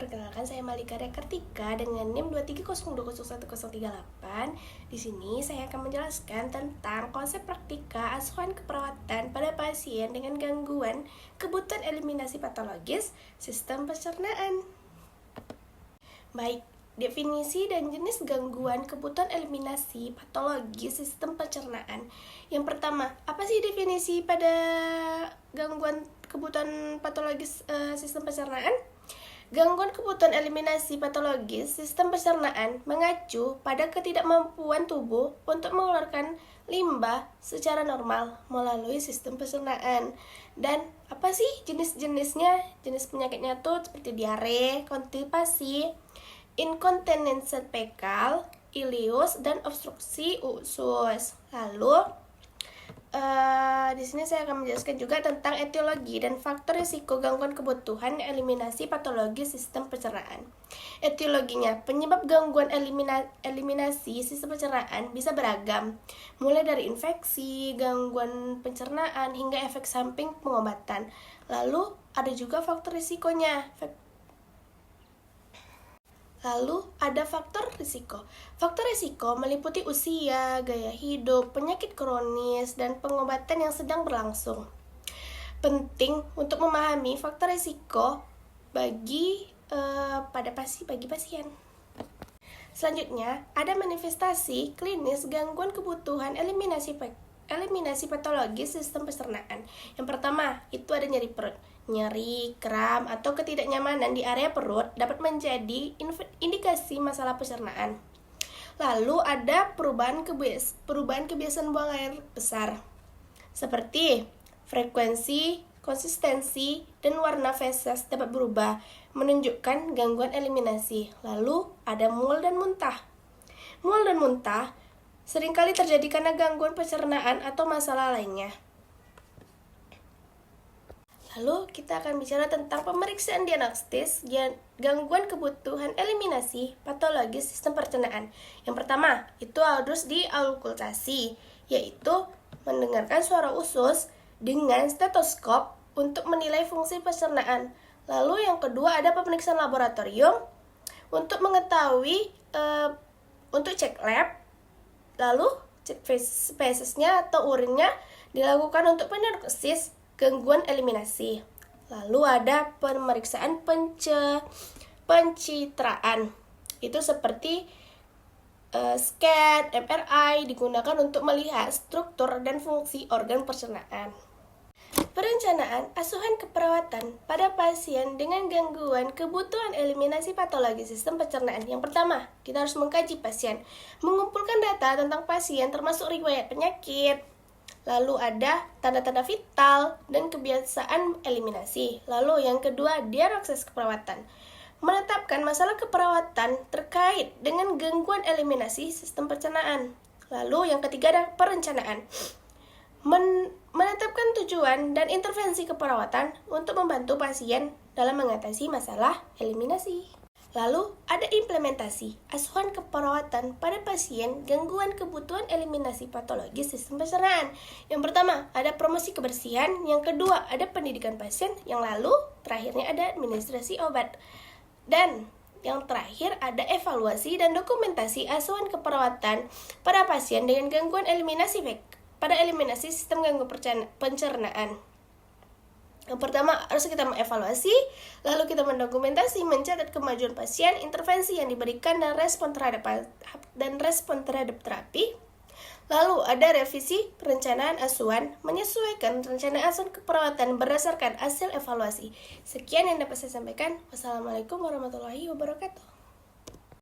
perkenalkan saya Malika Kartika dengan NIM 230201038. Di sini saya akan menjelaskan tentang konsep praktika asuhan keperawatan pada pasien dengan gangguan kebutuhan eliminasi patologis sistem pencernaan. Baik, definisi dan jenis gangguan kebutuhan eliminasi patologis sistem pencernaan. Yang pertama, apa sih definisi pada gangguan kebutuhan patologis sistem pencernaan? Gangguan kebutuhan eliminasi patologis sistem pencernaan mengacu pada ketidakmampuan tubuh untuk mengeluarkan limbah secara normal melalui sistem pencernaan. Dan apa sih jenis-jenisnya? Jenis penyakitnya tuh seperti diare, konstipasi, inkontinensi fekal, ileus, dan obstruksi usus. Lalu di sini saya akan menjelaskan juga tentang etiologi dan faktor risiko gangguan kebutuhan eliminasi patologis sistem pencernaan. Etiologinya, penyebab gangguan eliminasi sistem pencernaan bisa beragam, mulai dari infeksi, gangguan pencernaan, hingga efek samping pengobatan. Lalu ada juga faktor risikonya. Lalu ada faktor risiko. Faktor risiko meliputi usia, gaya hidup, penyakit kronis, dan pengobatan yang sedang berlangsung. Penting untuk memahami faktor risiko bagi pasien. Selanjutnya, ada manifestasi klinis gangguan kebutuhan eliminasi patologis sistem pencernaan. Yang pertama, itu ada nyeri perut. Nyeri, kram, atau ketidaknyamanan di area perut dapat menjadi indikasi masalah pencernaan. Lalu ada perubahan kebiasaan buang air besar, seperti frekuensi, konsistensi, dan warna feses dapat berubah, menunjukkan gangguan eliminasi. Lalu ada mual dan muntah. Mual dan muntah seringkali terjadi karena gangguan pencernaan atau masalah lainnya. Lalu kita akan bicara tentang pemeriksaan diagnostis gangguan kebutuhan eliminasi patologis sistem pencernaan. Yang pertama, itu harus diauskultasi, yaitu mendengarkan suara usus dengan stetoskop untuk menilai fungsi pencernaan. Lalu yang kedua ada pemeriksaan laboratorium untuk mengetahui untuk cek lab. Lalu cek fesesnya atau urinnya dilakukan untuk pendiagnosis gangguan eliminasi. Lalu ada pemeriksaan pencitraan. Itu seperti scan, MRI digunakan untuk melihat struktur dan fungsi organ pencernaan. Perencanaan asuhan keperawatan pada pasien dengan gangguan kebutuhan eliminasi patologis sistem pencernaan. Yang pertama, kita harus mengkaji pasien, mengumpulkan data tentang pasien termasuk riwayat penyakit. Lalu ada tanda-tanda vital dan kebiasaan eliminasi. Lalu yang kedua, diagnosis keperawatan. Menetapkan masalah keperawatan terkait dengan gangguan eliminasi sistem pencernaan. Lalu yang ketiga ada perencanaan. Menetapkan tujuan dan intervensi keperawatan untuk membantu pasien dalam mengatasi masalah eliminasi. Lalu ada implementasi asuhan keperawatan pada pasien gangguan kebutuhan eliminasi patologis sistem pencernaan. Yang pertama ada promosi kebersihan, yang kedua ada pendidikan pasien, yang lalu terakhirnya ada administrasi obat. Dan yang terakhir ada evaluasi dan dokumentasi asuhan keperawatan pada pasien dengan gangguan eliminasi sistem gangguan pencernaan. Yang pertama harus kita mengevaluasi, lalu kita mendokumentasi, mencatat kemajuan pasien, intervensi yang diberikan dan respon terhadap terapi. Lalu ada revisi perencanaan asuhan, menyesuaikan rencana asuhan keperawatan berdasarkan hasil evaluasi. Sekian yang dapat saya sampaikan. Wassalamualaikum warahmatullahi wabarakatuh.